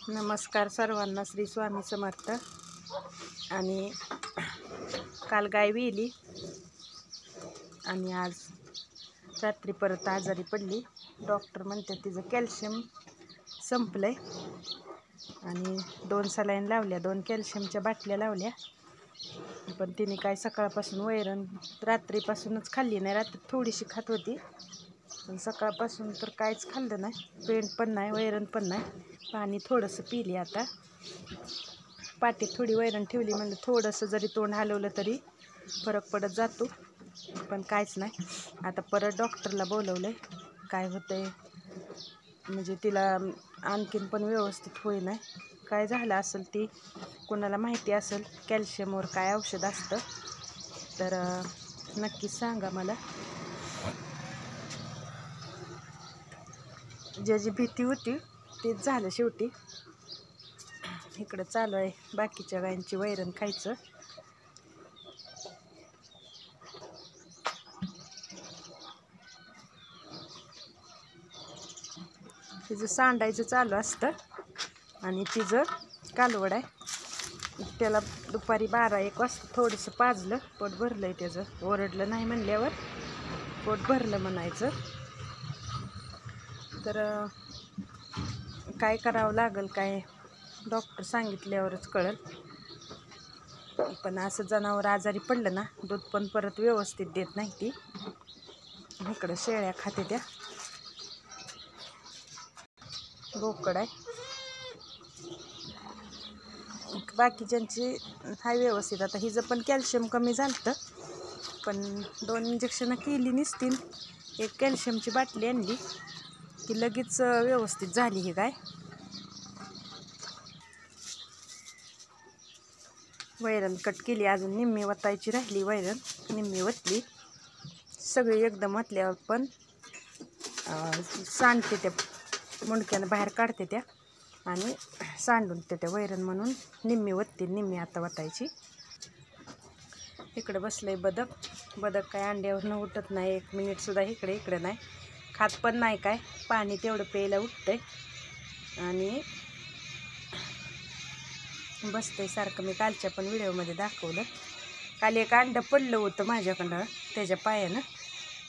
नमस्कार सर्वांना, श्री स्वामी समर्थ। आणि काल गाय विली आणि आज रात्री परत आजारी पडली। डॉक्टर म्हणते तिचं कॅल्शियम संपलंय आणि 2 सलाईन लावल्या, 2 कॅल्शियमच्या बाटल्या लावल्या। पण तिने काय सकाळपासून वैरण रात्रीपासूनच खाल्ली नाही। रात्री थोडीशी खात होती पण सकाळपासून तर काहीच खाल्लं नाही। पेंट पण नाही, वैरण पण नाही। पाणी थोडंसं पिली। आता पाटीत थोडी वैरण ठेवली, म्हणजे थोडंसं जरी तोंड हलवलं तरी फरक पडत जातो, पण काहीच नाही। आता परत डॉक्टरला बोलवलंय, काय होतंय म्हणजे तिला आणखीन पण व्यवस्थित होईना। काय झालं असेल ती कोणाला माहिती असेल कॅल्शियमवर काय औषध असतं तर नक्कीच सांगा मला। ज्याची भीती होती तेच झालं शेवटी। इकडं चालू आहे बाकीच्या गायांची वैरण खायचं। तिचं सांडायचं चालू असतं आणि तिचं कालवड आहे। त्याला दुपारी 12-1 वाजता थोडंसं पाजलं, पोट भरलंय त्याचं। ओरडलं नाही म्हणल्यावर पोट भरलं म्हणायचं। तर काय करावं लागेल काय डॉक्टर सांगितल्यावरच कळेल। पण असं जनावर आजारी पडलं ना, दूध पण परत व्यवस्थित देत नाही ती। इकडं शेळ्या खाते त्या, बोकड आहे। बाकीच्यांची हाय व्यवस्थित। आता हिचं पण कॅल्शियम कमी झालं, पण 2 इंजेक्शनं केली नसतील। एक कॅल्शियमची बाटली आणली की लगेच व्यवस्थित झाली ही गाय। वैरण कट केली, अजून निम्मी वतायची राहिली वैरण, निम्मी वतली। सगळी एकदम वतल्यावर पण सांडते त्या, मुंडक्यानं बाहेर काढते त्या आणि सांडून त्या वैरण, म्हणून निम्मी वतते, निम्मी आता वतायची। इकडे बसलंय बदक। बदक काय अंड्यावरनं उठत नाही 1 मिनिटसुद्धा, इकडे नाही खात पण नाही काय। पाणी तेवढं प्यायला उठतंय आणि बसतंय सारखं। मी कालच्या पण व्हिडिओमध्ये दाखवलं, काल एक अंडं पडलं होतं माझ्याकडं त्याच्या पायानं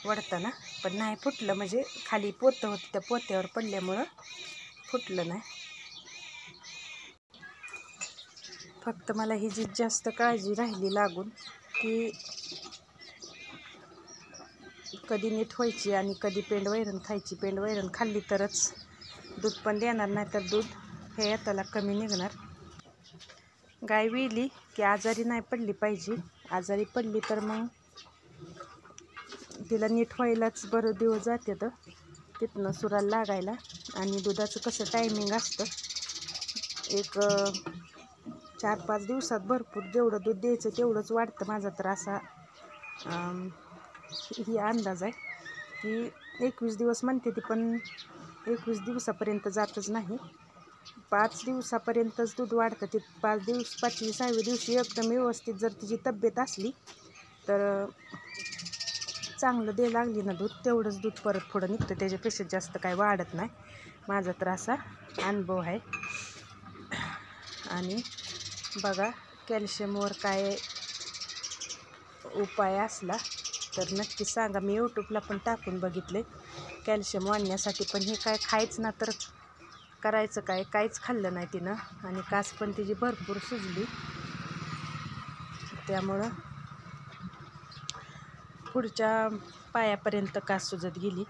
वडताना, पण नाही फुटलं। म्हणजे खाली पोतं होतं, त्या पोत्यावर पडल्यामुळं फुटलं नाही। फक्त मला ही जी जास्त काळजी राहिली लागून, की कधी नीट व्हायची आणि कधी पेंड वैरण खायची। पेंड वैरण खाल्ली तरच दूध पण देणार, नाही तर दूध हे यातला कमी निघणार। गाय विली की आजारी नाही पडली पाहिजे। आजारी पडली तर मग तिला नीट व्हायलाच बरं दिवस जातात, तिथनं सुराला लागायला। आणि दुधाचं कसं टायमिंग असतं, एक 4-5 दिवसात भरपूर जेवढं दूध द्यायचं तेवढंच वाढतं। माझा तर असा ही अंदाज आहे की 21 दिवस म्हणते ती, पण 21 दिवसापर्यंत जातच नाही। 5 दिवसापर्यंतच दूध वाढतं। ते 5व्या-6व्या दिवशी एकदम व्यवस्थित जर तिची तब्येत असली तर चांगलं दे लागली ना दूध, तेवढंच दूध परत पुढं निघतं, त्याच्यापेक्षा जास्त काय वाढत नाही। माझा तर असा अनुभव आहे। आणि बघा, कॅल्शियमवर काय उपाय असला तर नक्की सांगा। मी यूट्यूबला पण टाकून बघितले कॅल्शियम वाढण्यासाठी, पण हे काय खायच ना तर करायचं काय, काहीच खाल्लं नाही तिनं। आणि कास पण तिची भरपूर सुजली, त्यामुळं पुढच्या पायापर्यंत कास सुजत गेली।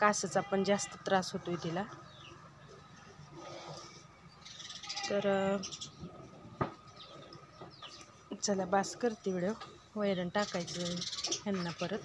कासाचा पण जास्त त्रास होतोय तिला। तर चला बास करते व्हिडिओ, वैरण टाकायचं ह्यांना परत।